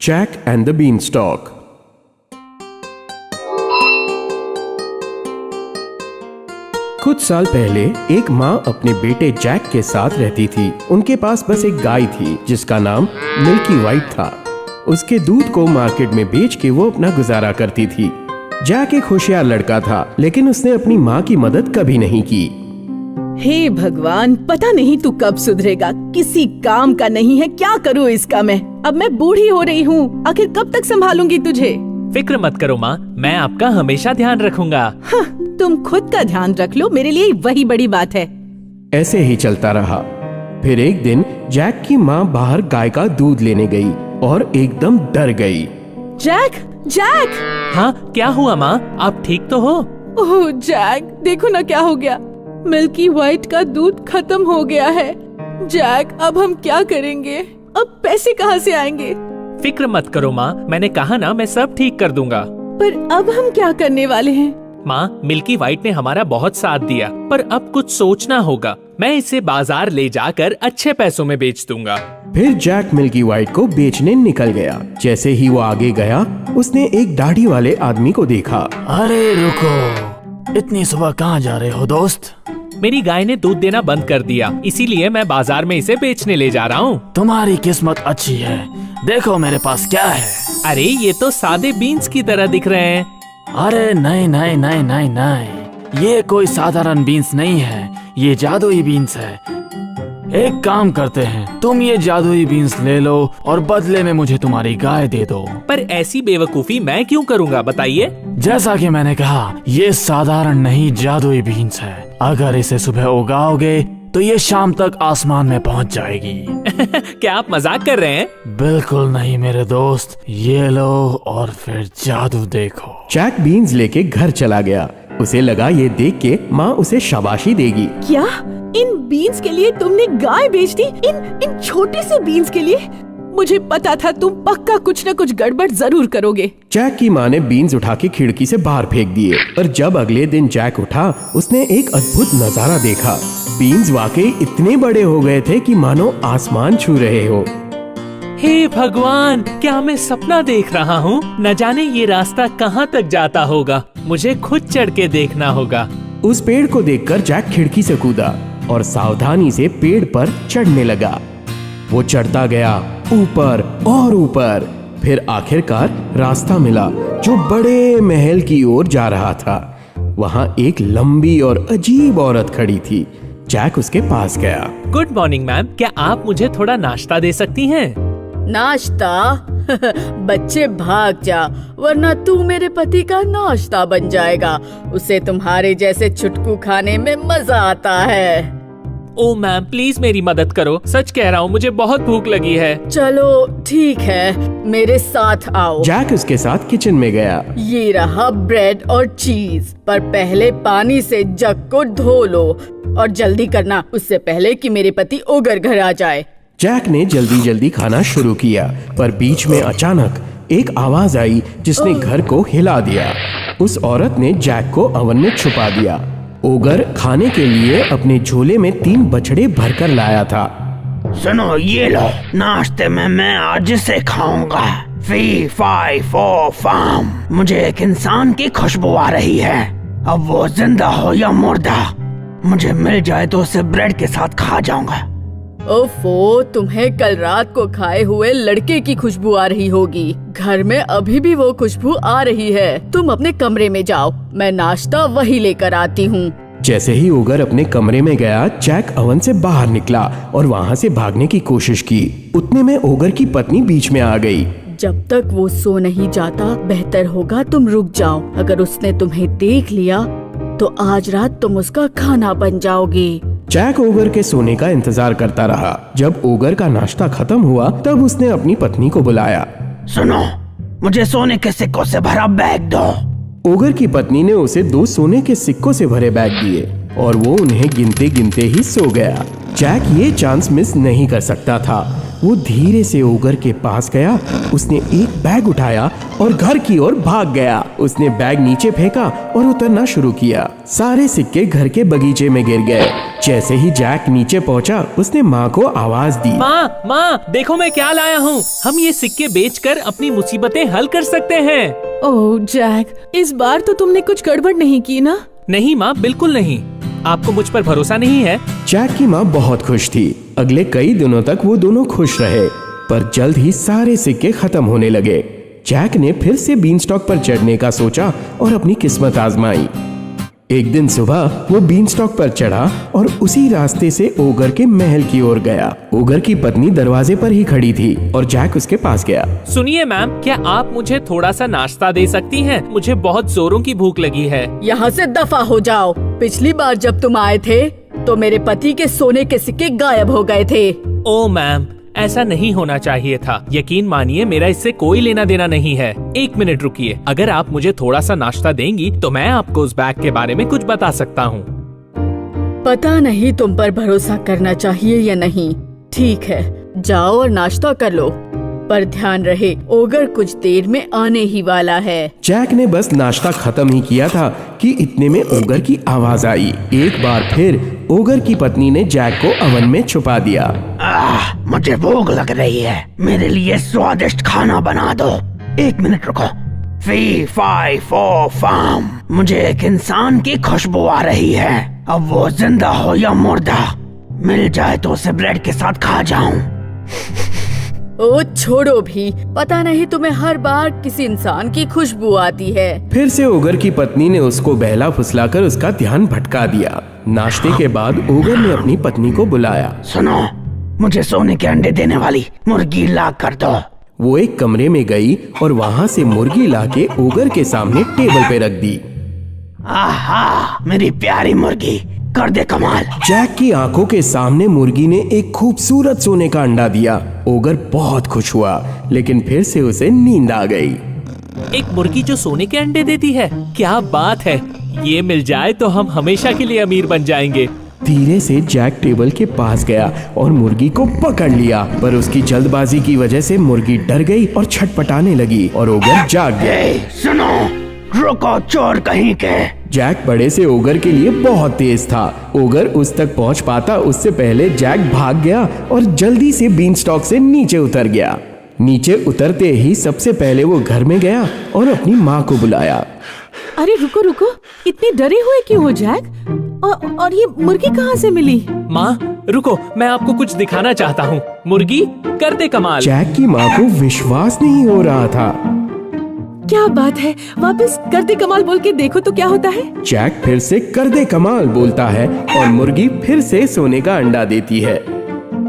Jack and the beanstalk. कुछ साल पहले एक माँ अपने बेटे जैक के साथ रहती थी। उनके पास बस एक गाय थी जिसका नाम मिल्की वाइट था। उसके दूध को मार्केट में बेच के वो अपना गुजारा करती थी। जैक एक होशियार लड़का था, लेकिन उसने अपनी माँ की मदद कभी नहीं की। हे भगवान, पता नहीं तू कब सुधरेगा। किसी काम का नहीं है, क्या करूँ इसका मैं। अब मैं बूढ़ी हो रही हूँ, आखिर कब तक संभालूंगी तुझे। फिक्र मत करो माँ, मैं आपका हमेशा ध्यान रखूंगा। हाँ, तुम खुद का ध्यान रख लो, मेरे लिए वही बड़ी बात है। ऐसे ही चलता रहा। फिर एक दिन जैक की माँ बाहर गाय का दूध लेने गई और एकदम डर गई। Jack, Jack! हाँ, क्या हुआ माँ, आप ठीक तो हो? ओह जैक, देखो ना क्या हो गया। मिल्की वाइट का दूध खत्म हो गया है। जैक, अब हम क्या करेंगे? अब पैसे कहाँ से आएंगे? फिक्र मत करो माँ, मैंने कहा ना मैं सब ठीक कर दूंगा। पर अब हम क्या करने वाले हैं? माँ, मिल्की वाइट ने हमारा बहुत साथ दिया, पर अब कुछ सोचना होगा। मैं इसे बाजार ले जाकर अच्छे पैसों में बेच दूंगा। फिर जैक मिल्की वाइट को बेचने निकल गया। जैसे ही वो आगे गया, उसने एक दाढ़ी वाले आदमी को देखा। अरे रुको, इतनी सुबह कहाँ जा रहे हो दोस्त? मेरी गाय ने दूध देना बंद कर दिया, इसीलिए मैं बाजार में इसे बेचने ले जा रहा हूँ। तुम्हारी किस्मत अच्छी है, देखो मेरे पास क्या है। अरे ये तो सादे बीन्स की तरह दिख रहे हैं। अरे नहीं नहीं नहीं नहीं नहीं, ये कोई साधारण बीन्स नहीं है, ये जादुई बीन्स है। एक काम करते हैं, तुम ये जादुई बीन्स ले लो और बदले में मुझे तुम्हारी गाय दे दो। पर ऐसी बेवकूफी मैं क्यों करूँगा, बताइए। क्या कि मैंने कहा, ये साधारण नहीं जादुई बीन्स है। अगर इसे सुबह उगाओगे तो ये शाम तक आसमान में पहुंच जाएगी। क्या आप मजाक कर रहे हैं? बिल्कुल नहीं मेरे दोस्त, ये लो और फिर जादू देखो। जैक बीन्स लेके घर चला गया। उसे लगा ये देख के माँ उसे शाबाशी देगी। क्या इन बीन्स के लिए तुमने गाय बेच दी? इन छोटे से बीन्स के लिए? मुझे पता था तुम पक्का कुछ न कुछ गड़बड़ जरूर करोगे। जैक की माँ ने बीन्स उठा के खिड़की से बाहर फेंक दिए। पर जब अगले दिन जैक उठा, उसने एक अद्भुत नजारा देखा। बीन्स वाकई इतने बड़े हो गए थे कि मानो आसमान छू रहे हो। हे भगवान, क्या मैं सपना देख रहा हूँ? न जाने ये रास्ता कहाँ तक जाता होगा। मुझे खुद चढ़ के देखना होगा। उस पेड़ को देखकर जैक खिड़की से कूदा और सावधानी से पेड़ पर चढ़ने लगा। वो चढ़ता गया ऊपर और ऊपर। फिर आखिरकार रास्ता मिला जो बड़े महल की ओर जा रहा था। वहाँ एक लंबी और अजीब औरत खड़ी थी। जैक उसके पास गया। गुड मॉर्निंग मैम, क्या आप मुझे थोड़ा नाश्ता दे सकती हैं? नाश्ता? बच्चे भाग जा, वरना तू मेरे पति का नाश्ता बन जाएगा। उसे तुम्हारे जैसे चुटकू खाने में मजा आता है। ओ मैम, प्लीज मेरी मदद करो, सच कह रहा हूँ, मुझे बहुत भूख लगी है। चलो ठीक है, मेरे साथ आओ। जैक उसके साथ किचन में गया। ये रहा ब्रेड और चीज, पर पहले पानी से जग को धो लो और जल्दी करना, उससे पहले कि मेरे पति ओगर घर आ जाए। जैक ने जल्दी जल्दी खाना शुरू किया, पर बीच में अचानक एक आवाज आई जिसने घर को हिला दिया। उस औरत ने जैक को ओवन में छुपा दिया। ओगर खाने के लिए अपने झोले में 3 बछड़े भरकर लाया था। सुनो, ये लो, नाश्ते में मैं आज इसे खाऊंगा। फी फाई फो फाम, मुझे एक इंसान की खुशबू आ रही है। अब वो जिंदा हो या मुर्दा, मुझे मिल जाए तो उसे ब्रेड के साथ खा जाऊंगा। ओफो, तुम्हें कल रात को खाए हुए लड़के की खुशबू आ रही होगी। घर में अभी भी वो खुशबू आ रही है। तुम अपने कमरे में जाओ, मैं नाश्ता वही लेकर आती हूँ। जैसे ही ओगर अपने कमरे में गया, जैक ओवन से बाहर निकला और वहाँ से भागने की कोशिश की। उतने में ओगर की पत्नी बीच में आ गई। जब तक वो सो नहीं जाता, बेहतर होगा तुम रुक जाओ। अगर उसने तुम्हें देख लिया तो आज रात तुम उसका खाना बन जाओगे। जैक ओगर के सोने का इंतजार करता रहा। जब ओगर का नाश्ता खत्म हुआ, तब उसने अपनी पत्नी को बुलाया। सुनो, मुझे सोने के सिक्कों से भरा बैग दो। ओगर की पत्नी ने उसे 2 सोने के सिक्कों से भरे बैग दिए और वो उन्हें गिनते गिनते ही सो गया। जैक ये चांस मिस नहीं कर सकता था। वो धीरे से ओगर के पास गया। उसने एक बैग उठाया और घर की ओर भाग गया। उसने बैग नीचे फेंका और उतरना शुरू किया। सारे सिक्के घर के बगीचे में गिर गए। जैसे ही जैक नीचे पहुंचा, उसने माँ को आवाज दी। माँ, देखो मैं क्या लाया हूँ। हम ये सिक्के बेचकर अपनी मुसीबतें हल कर सकते हैं। ओह जैक, इस बार तो तुमने कुछ गड़बड़ नहीं की ना? नहीं माँ, बिल्कुल नहीं। आपको मुझ पर भरोसा नहीं है? जैक की माँ बहुत खुश थी। अगले कई दिनों तक वो दोनों खुश रहे, पर जल्द ही सारे सिक्के खत्म होने लगे। जैक ने फिर से बीनस्टॉक पर चढ़ने का सोचा और अपनी किस्मत आजमाई। एक दिन सुबह वो बीनस्टॉक पर चढ़ा और उसी रास्ते से ओगर के महल की ओर गया। ओगर की पत्नी दरवाजे पर ही खड़ी थी और जैक उसके पास गया। सुनिए मैम, क्या आप मुझे थोड़ा सा नाश्ता दे सकती हैं? मुझे बहुत जोरों की भूख लगी है। यहाँ से दफा हो जाओ। पिछली बार जब तुम आए थे तो मेरे पति के सोने के सिक्के गायब हो गए थे। ओ मैम, ऐसा नहीं होना चाहिए था। यकीन मानिए, मेरा इससे कोई लेना देना नहीं है। एक मिनट रुकिए, अगर आप मुझे थोड़ा सा नाश्ता देंगी तो मैं आपको उस बैग के बारे में कुछ बता सकता हूँ। पता नहीं तुम पर भरोसा करना चाहिए या नहीं। ठीक है, जाओ और नाश्ता कर लो, पर ध्यान रहे ओगर कुछ देर में आने ही वाला है। जैक ने बस नाश्ता खत्म ही किया था कि इतने में ओगर की आवाज आई। एक बार फिर ओगर की पत्नी ने जैक को ओवन में छुपा दिया। मुझे भूख लग रही है, मेरे लिए स्वादिष्ट खाना बना दो। एक मिनट रुको। फी फाई फो फाम, मुझे एक इंसान की खुशबू आ रही है। अब वो जिंदा हो या मुर्दा, मिल जाए तो उसे ब्रेड के साथ खा जाऊं। ओ छोड़ो भी, पता नहीं तुम्हें हर बार किसी इंसान की खुशबू आती है। फिर से ओगर की पत्नी ने उसको बहला फुसलाकर उसका ध्यान भटका दिया। नाश्ते के बाद ओगर ने अपनी पत्नी को बुलाया। सुनो, मुझे सोने के अंडे देने वाली मुर्गी ला कर दो। वो एक कमरे में गई और वहाँ से मुर्गी लाके ओगर के सामने टेबल पे रख दी। आहा, मेरी प्यारी मुर्गी, कर दे कमाल। जैक की आंखों के सामने मुर्गी ने एक खूबसूरत सोने का अंडा दिया। ओगर बहुत खुश हुआ, लेकिन फिर से उसे नींद आ गई। एक मुर्गी जो सोने के अंडे देती है, क्या बात है। ये मिल जाए तो हम हमेशा के लिए अमीर बन जाएंगे। धीरे से जैक टेबल के पास गया और मुर्गी को पकड़ लिया, पर उसकी जल्दबाजी की वजह से मुर्गी डर गई और छटपटाने लगी और ओगर जाग गया। सुनो, रुको चोर कहीं के। जैक बड़े से ओगर के लिए बहुत तेज था। ओगर उस तक पहुंच पाता उससे पहले जैक भाग गया और जल्दी से बीनस्टॉक से नीचे उतर गया। नीचे उतरते ही सबसे पहले वो घर में गया और अपनी माँ को बुलाया। अरे रुको रुको, इतने डरे हुए क्यों हो जैक? और ये मुर्गी कहाँ से मिली? माँ रुको, मैं आपको कुछ दिखाना चाहता हूँ। मुर्गी, कर दे कमाल। जैक की माँ को विश्वास नहीं हो रहा था। क्या बात है, वापस कर दे कमाल बोल के देखो तो क्या होता है। जैक फिर से कर दे कमाल बोलता है और मुर्गी फिर से सोने का अंडा देती है।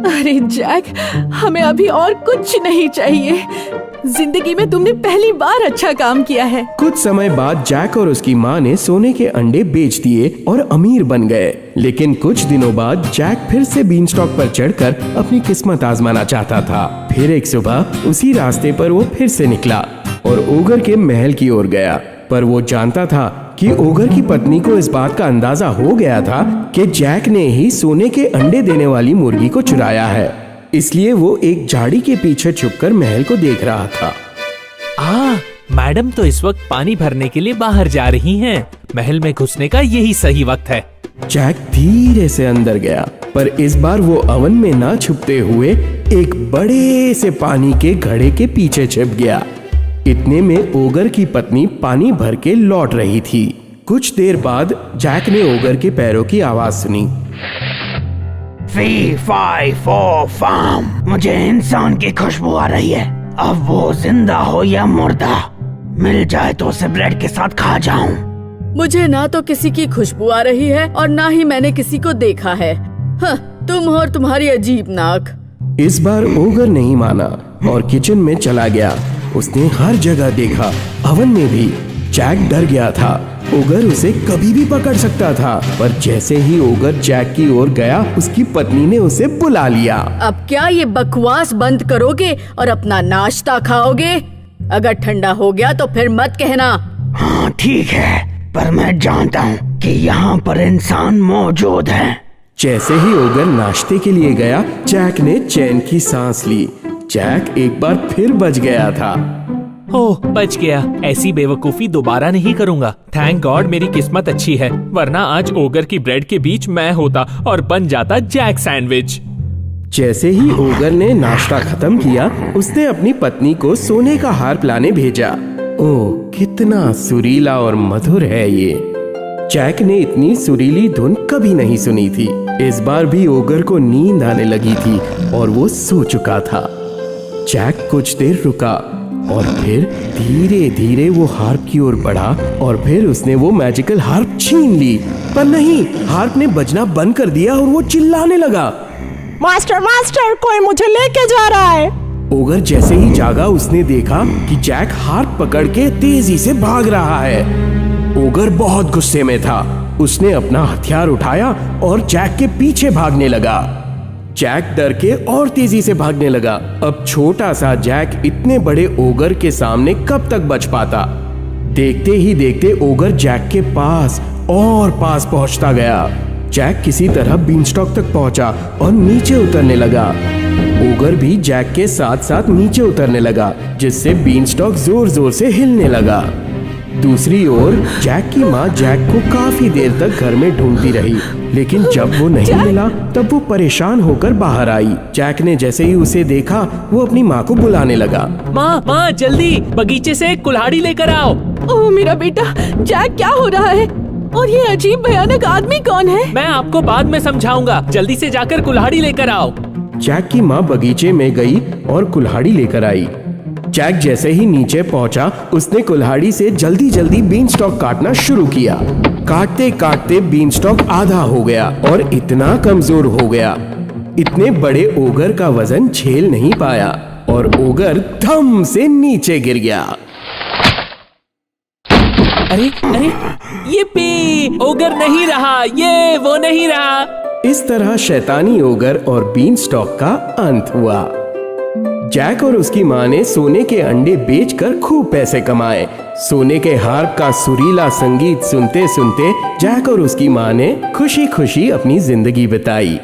अरे जैक, हमें अभी और कुछ नहीं चाहिए। जिंदगी में तुमने पहली बार अच्छा काम किया है। कुछ समय बाद जैक और उसकी माँ ने सोने के अंडे बेच दिए और अमीर बन गए। लेकिन कुछ दिनों बाद जैक फिर से बीनस्टॉक पर चढ़कर अपनी किस्मत आजमाना चाहता था। फिर एक सुबह उसी रास्ते पर वो फिर से निकला और ओगर के महल की ओर गया, पर वो जानता था कि ओगर की पत्नी को इस बात का अंदाजा हो गया था कि जैक ने ही सोने के अंडे देने वाली मुर्गी को चुराया है। इसलिए वो एक झाड़ी के पीछे छुपकर महल को देख रहा था। मैडम तो इस वक्त पानी भरने के लिए बाहर जा रही हैं। महल में घुसने का यही सही वक्त है। जैक धीरे से अंदर गया, पर इस बार वो ओवन में ना छुपते हुए एक बड़े से पानी के घड़े के पीछे छिप गया। इतने में ओगर की पत्नी पानी भर के लौट रही थी। कुछ देर बाद जैक ने ओगर के पैरों की आवाज सुनी। फी फाई फो फाम, मुझे इंसान की खुशबू आ रही है। अब वो जिंदा हो या मुर्दा, मिल जाए तो उसे ब्रेड के साथ खा जाऊं। मुझे ना तो किसी की खुशबू आ रही है और ना ही मैंने किसी को देखा है। हाँ, तुम और तुम्हारी अजीब नाक। इस बार ओगर नहीं माना और किचन में चला गया। उसने हर जगह देखा, ओवन में भी। जैक डर गया था, ओगर उसे कभी भी पकड़ सकता था। पर जैसे ही ओगर जैक की ओर गया, उसकी पत्नी ने उसे बुला लिया। अब क्या ये बकवास बंद करोगे और अपना नाश्ता खाओगे? अगर ठंडा हो गया तो फिर मत कहना। हाँ ठीक है, पर मैं जानता हूँ कि यहाँ पर इंसान मौजूद है। जैसे ही ओगर नाश्ते के लिए गया, जैक ने चैन की सांस ली। जैक एक बार फिर बच गया था। ओह, बच गया। ऐसी बेवकूफी दोबारा नहीं करूंगा। थैंक गॉड मेरी किस्मत अच्छी है, वरना आज ओगर की ब्रेड के बीच मैं होता और बन जाता जैक सैंडविच। जैसे ही ओगर ने नाश्ता खत्म किया, उसने अपनी पत्नी को सोने का हार लाने भेजा। ओह, कितना सुरीला और मधुर है ये। जैक ने इतनी सुरीली धुन कभी नहीं सुनी थी। इस बार भी ओगर को नींद आने लगी थी और वो सो चुका था। जैक कुछ देर रुका और फिर धीरे धीरे वो हार्प की ओर बढ़ा और फिर उसने वो मैजिकल हार्प छीन ली। पर नहीं, हार्प ने बजना बंद कर दिया और वो चिल्लाने लगा, मास्टर मास्टर, कोई मुझे लेके जा रहा है। ओगर जैसे ही जागा, उसने देखा कि जैक हार्प पकड़ के तेजी से भाग रहा है। ओगर बहुत गुस्से में था। उसने अपना हथियार उठाया और जैक के पीछे भागने लगा। जैक डर के और तेजी से भागने लगा। अब छोटा सा जैक इतने बड़े ओगर के सामने कब तक बच पाता। देखते ही देखते ओगर जैक के पास और पास पहुंचता गया। जैक किसी तरह बीनस्टॉक तक पहुंचा और नीचे उतरने लगा। ओगर भी जैक के साथ साथ नीचे उतरने लगा, जिससे बीनस्टॉक जोर जोर से हिलने लगा। दूसरी ओर जैक की माँ जैक को काफी देर तक घर में ढूंढती रही, लेकिन जब वो नहीं मिला तब वो परेशान होकर बाहर आई। जैक ने जैसे ही उसे देखा, वो अपनी माँ को बुलाने लगा। माँ जल्दी बगीचे से कुल्हाड़ी लेकर आओ। ओह मेरा बेटा, जैक क्या हो रहा है? और ये अजीब भयानक आदमी कौन है? मैं आपको बाद में समझाऊंगा, जल्दी से जाकर कुल्हाड़ी लेकर आओ। जैक की माँ बगीचे में गई और कुल्हाड़ी लेकर आई। जैक जैसे ही नीचे पहुंचा, उसने कुल्हाड़ी से जल्दी जल्दी बीनस्टॉक काटना शुरू किया। काटते काटते बीनस्टॉक आधा हो गया और इतना कमजोर हो गया, इतने बड़े ओगर का वजन झेल नहीं पाया और ओगर धम से नीचे गिर गया। अरे अरे, ये पे ओगर नहीं रहा, ये वो नहीं रहा। इस तरह शैतानी ओगर और बीनस्टॉक का अंत हुआ। जैक और उसकी माँ ने सोने के अंडे बेचकर खूब पैसे कमाए। सोने के हार्प का सुरीला संगीत सुनते सुनते जैक और उसकी माँ ने खुशी खुशी अपनी जिंदगी बिताई।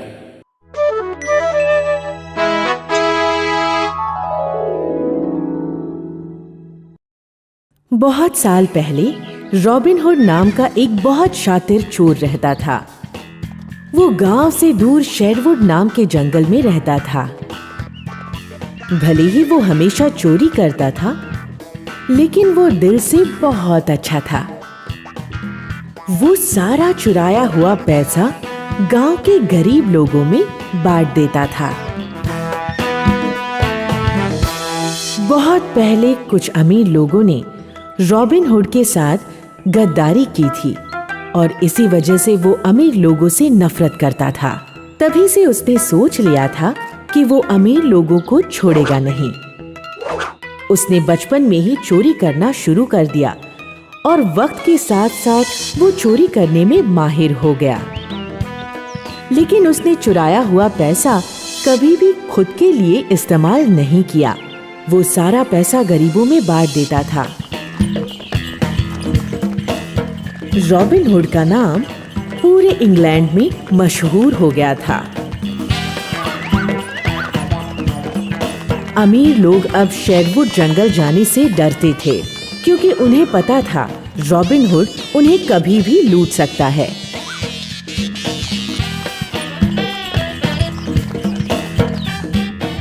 बहुत साल पहले रॉबिन हुड नाम का एक बहुत शातिर चोर रहता था। वो गांव से दूर शेरवुड नाम के जंगल में रहता था। भले ही वो हमेशा चोरी करता था, लेकिन वो दिल से बहुत अच्छा था। वो सारा चुराया हुआ पैसा गांव के गरीब लोगों में बांट देता था। बहुत पहले कुछ अमीर लोगों ने रॉबिन हुड के साथ गद्दारी की थी और इसी वजह से वो अमीर लोगों से नफरत करता था। तभी से उसने सोच लिया था कि वो अमीर लोगों को छोड़ेगा नहीं। उसने बचपन में ही चोरी करना शुरू कर दिया और वक्त के साथ साथ वो चोरी करने में माहिर हो गया। लेकिन उसने चुराया हुआ पैसा कभी भी खुद के लिए इस्तेमाल नहीं किया। वो सारा पैसा गरीबों में बांट देता था। रॉबिन हुड का नाम पूरे इंग्लैंड में मशहूर हो गया था। अमीर लोग अब शेरवुड जंगल जाने से डरते थे, क्योंकि उन्हें पता था रॉबिन हुड उन्हें कभी भी लूट सकता है।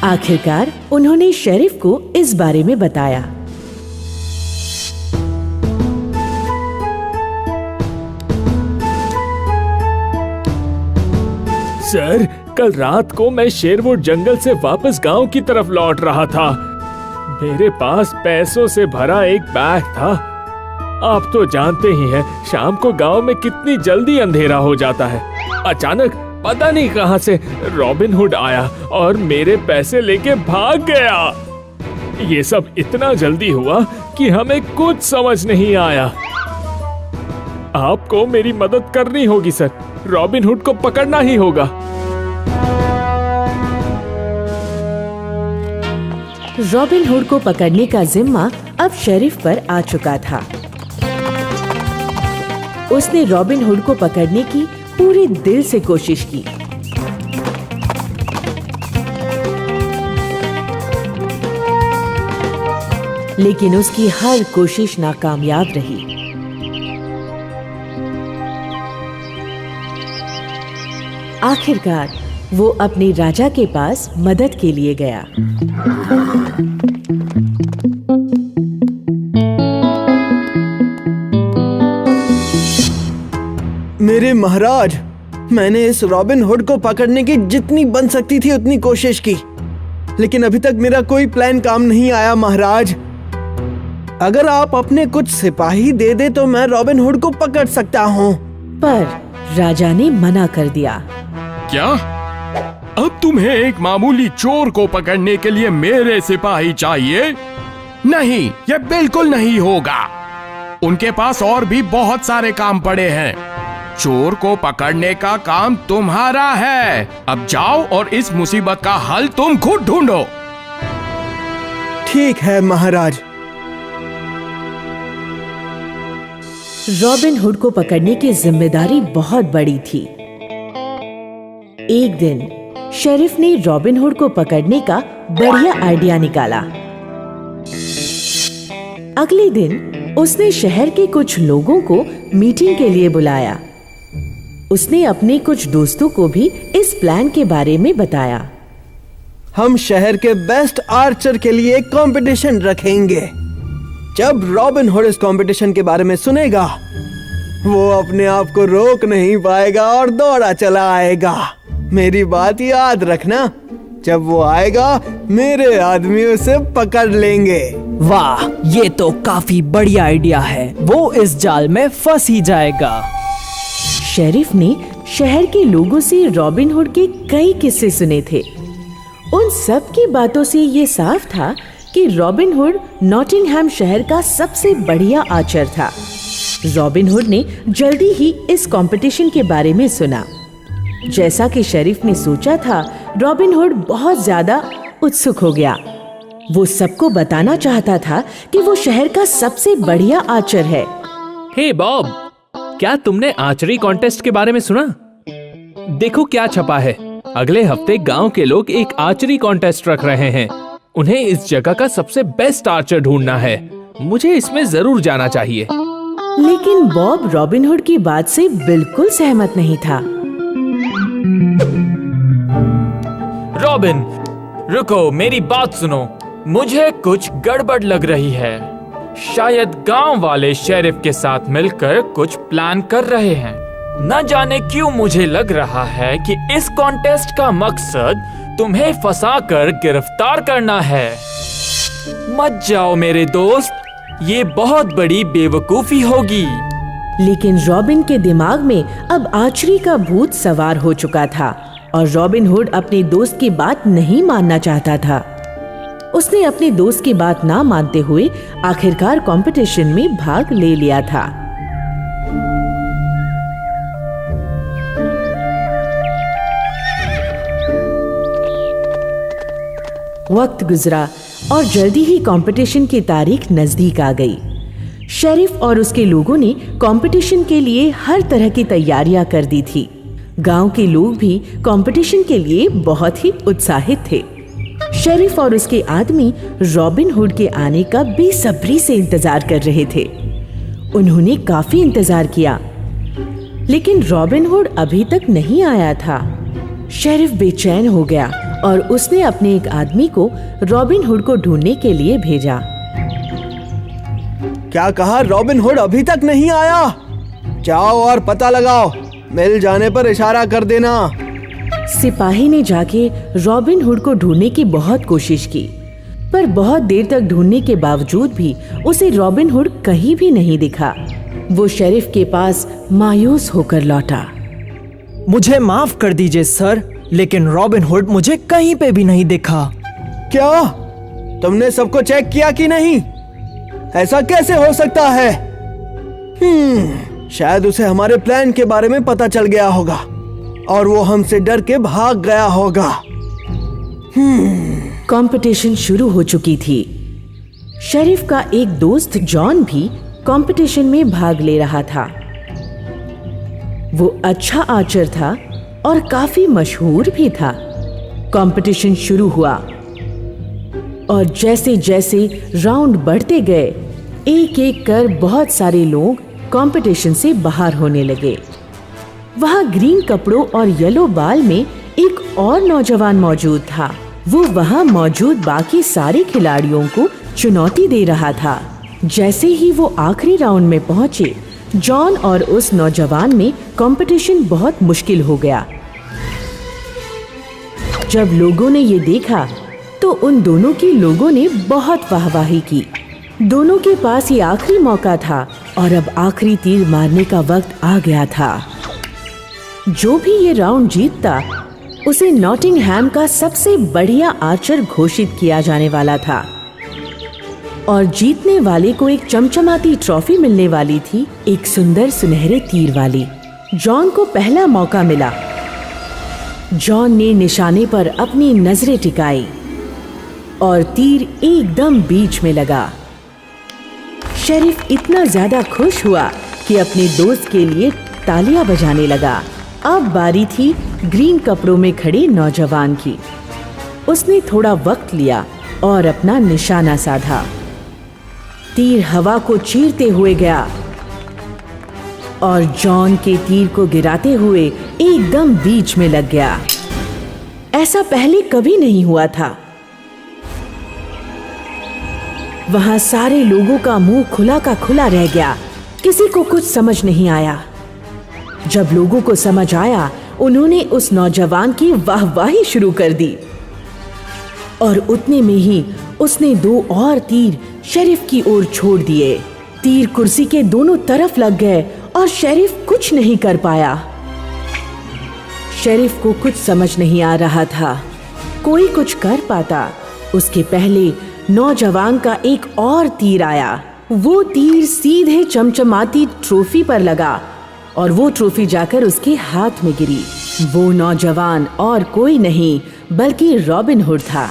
आखिरकार उन्होंने शेरिफ को इस बारे में बताया। सर, कल रात को मैं शेरवुड जंगल से वापस गांव की तरफ लौट रहा था। मेरे पास पैसों से भरा एक बैग था। आप तो जानते ही हैं, शाम को गांव में कितनी जल्दी अंधेरा हो जाता है। अचानक पता नहीं कहां से रॉबिन हुड आया और मेरे पैसे लेके भाग गया। ये सब इतना जल्दी हुआ कि हमें कुछ समझ नहीं आया। आपको मेरी मदद करनी होगी सर, रॉबिन हुड को पकड़ना ही होगा। रॉबिन हुड को पकड़ने का जिम्मा अब शेरिफ पर आ चुका था। उसने रॉबिन हुड को पकड़ने की पूरे दिल से कोशिश की, लेकिन उसकी हर कोशिश नाकामयाब रही। आखिरकार वो अपने राजा के पास मदद के लिए गया। मेरे महाराज, मैंने इस रॉबिन हुड को पकड़ने की जितनी बन सकती थी उतनी कोशिश की, लेकिन अभी तक मेरा कोई प्लान काम नहीं आया महाराज। अगर आप अपने कुछ सिपाही दे दे तो मैं रॉबिन हुड को पकड़ सकता हूँ। पर राजा ने मना कर दिया। क्या अब तुम्हें एक मामूली चोर को पकड़ने के लिए मेरे सिपाही चाहिए? नहीं, यह बिल्कुल नहीं होगा। उनके पास और भी बहुत सारे काम पड़े हैं। चोर को पकड़ने का काम तुम्हारा है। अब जाओ और इस मुसीबत का हल तुम खुद ढूंढो। ठीक है महाराज। रॉबिन हुड को पकड़ने की जिम्मेदारी बहुत बड़ी थी। एक दिन शेरिफ ने रॉबिन हुड को पकड़ने का बढ़िया आइडिया निकाला। अगले दिन उसने शहर के कुछ लोगों को मीटिंग के लिए बुलाया। उसने अपने कुछ दोस्तों को भी इस प्लान के बारे में बताया। हम शहर के बेस्ट आर्चर के लिए एक कंपटीशन रखेंगे। जब रॉबिन हुड इस कंपटीशन के बारे में सुनेगा, वो अपने आप को रोक नहीं पाएगा और दौड़ा चला आएगा। मेरी बात याद रखना, जब वो आएगा मेरे आदमी उसे पकड़ लेंगे। वाह, ये तो काफी बढ़िया आइडिया है। वो इस जाल में फंस ही जाएगा। शेरिफ ने शहर के लोगों से रॉबिन हुड के कई किस्से सुने थे। उन सब की बातों से ये साफ था कि रॉबिन हुड नॉटिंघम शहर का सबसे बढ़िया आर्चर था। रॉबिन हुड ने जल्दी ही इस कंपटीशन के बारे में सुना। जैसा कि शेरिफ ने सोचा था, रॉबिन हुड बहुत ज्यादा उत्सुक हो गया। वो सबको बताना चाहता था कि वो शहर का सबसे बढ़िया आर्चर है। हे बॉब, क्या तुमने आर्चरी कॉन्टेस्ट के बारे में सुना? देखो क्या छपा है। अगले हफ्ते गांव के लोग एक आर्चरी कॉन्टेस्ट रख रहे हैं। उन्हें इस जगह का सबसे बेस्ट आर्चर ढूंढना है। मुझे इसमें जरूर जाना चाहिए। लेकिन बॉब रॉबिन हुड की बात से बिल्कुल सहमत नहीं था। रॉबिन, रुको, मेरी बात सुनो। मुझे कुछ गड़बड़ लग रही है। शायद गांव वाले शेरिफ के साथ मिलकर कुछ प्लान कर रहे हैं। न जाने क्यों मुझे लग रहा है कि इस कॉन्टेस्ट का मकसद तुम्हें फंसाकर गिरफ्तार करना है। मत जाओ मेरे दोस्त, ये बहुत बड़ी बेवकूफी होगी। लेकिन रॉबिन के दिमाग में अब आर्चरी का भूत सवार हो चुका था और रॉबिन हुड अपने दोस्त की बात नहीं मानना चाहता था। उसने अपने दोस्त की बात ना मानते हुए आखिरकार कंपटीशन में भाग ले लिया था। वक्त गुजरा और जल्दी ही कंपटीशन की तारीख नजदीक आ गई। शेरिफ और उसके लोगों ने कंपटीशन के लिए हर तरह की तैयारियां कर दी थी। गांव के लोग भी कंपटीशन के लिए बहुत ही उत्साहित थे। शेरिफ और उसके आदमी रॉबिन हुड के आने का बेसब्री से इंतजार कर रहे थे। उन्होंने काफी इंतजार किया, लेकिन रॉबिन हुड अभी तक नहीं आया था। शेरिफ बेचैन हो गया और उसने अपने एक आदमी को रॉबिन हुड को ढूंढने के लिए भेजा। क्या कहा? रॉबिन हुड अभी तक नहीं आया? जाओ और पता लगाओ, मिल जाने पर इशारा कर देना। सिपाही ने जाके रॉबिन हुड को ढूंढने की बहुत कोशिश की, पर बहुत देर तक ढूंढने के बावजूद भी उसे रॉबिन हुड कहीं भी नहीं दिखा। वो शेरिफ के पास मायूस होकर लौटा। मुझे माफ कर दीजिए सर, लेकिन रॉबिन हुड मुझे कहीं पे भी नहीं दिखा। क्या? तुमने सबको चेक किया कि नहीं? ऐसा कैसे हो सकता है? शायद उसे हमारे प्लान के बारे में पता चल गया होगा और वो हमसे डर के भाग गया होगा। कंपटीशन शुरू हो चुकी थी। शेरिफ का एक दोस्त जॉन भी कंपटीशन में भाग ले रहा था। वो अच्छा आर्चर था और काफी मशहूर भी था। कंपटीशन शुरू हुआ और जैसे जैसे राउंड बढ़ते गए, एक एक कर बहुत सारे लोग कंपटीशन से बाहर होने लगे। वहां ग्रीन कपड़ों और येलो बाल में एक और नौजवान मौजूद था। वो वहां मौजूद बाकी सारे खिलाड़ियों को चुनौती दे रहा था। जैसे ही वो आखिरी राउंड में पहुंचे, जॉन और उस नौजवान में कंपटीशन बहुत मुश्किल हो गया। जब लोगों ने ये देखा तो उन दोनों के लोगों ने बहुत वाहवाही की। दोनों के पास ये आखिरी मौका था और अब आखिरी तीर मारने का वक्त आ गया था। जो भी ये राउंड जीतता, उसे नॉटिंघैम का सबसे बढ़िया आर्चर घोषित किया जाने वाला था और जीतने वाले को एक चमचमाती ट्रॉफी मिलने वाली थी, एक सुंदर सुनहरे तीर वाली। जॉन को पहला मौका मिला। जॉन ने निशाने पर अपनी नजरें टिकाई और तीर एकदम बीच में लगा। शेरिफ इतना ज्यादा खुश हुआ कि अपने दोस्त के लिए तालियां बजाने लगा। अब बारी थी ग्रीन कपड़ों में खड़े नौजवान की। उसने थोड़ा वक्त लिया और अपना निशाना साधा। तीर हवा को चीरते हुए गया और जॉन के तीर को गिराते हुए एकदम बीच में लग गया। ऐसा पहले कभी नहीं हुआ था। वहां सारे लोगों का मुंह खुला का खुला रह गया। किसी को कुछ समझ नहीं आया। जब लोगों को समझ आया, उन्होंने उस नौजवान की वाहवाही शुरू कर दी और उतने में ही उसने 2 और तीर शेरिफ की ओर छोड़ दिए। तीर कुर्सी के दोनों तरफ लग गए और शेरिफ कुछ नहीं कर पाया। शेरिफ को कुछ समझ नहीं आ रहा था। कोई कुछ कर पाता उसके पहले नौजवान का एक और तीर आया। वो तीर सीधे चमचमाती ट्रॉफी पर लगा और वो ट्रॉफी जाकर उसके हाथ में गिरी। वो नौजवान और कोई नहीं बल्कि रॉबिन हुड था।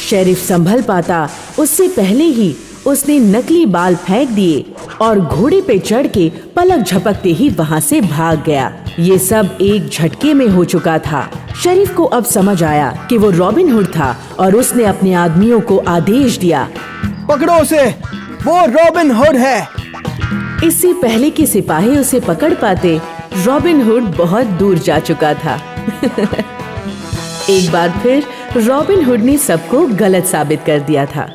शेरिफ संभल पाता उससे पहले ही उसने नकली बाल फेंक दिए और घोड़े पे चढ़ के पलक झपकते ही वहां से भाग गया। ये सब एक झटके में हो चुका था। शेरिफ को अब समझ आया कि वो रॉबिन हुड था और उसने अपने आदमियों को आदेश दिया, पकड़ो उसे, वो रॉबिन हुड है। इससे पहले कि सिपाही उसे पकड़ पाते, रॉबिन हुड बहुत दूर जा चुका था। एक बार फिर रॉबिन हुड ने सबको गलत साबित कर दिया था।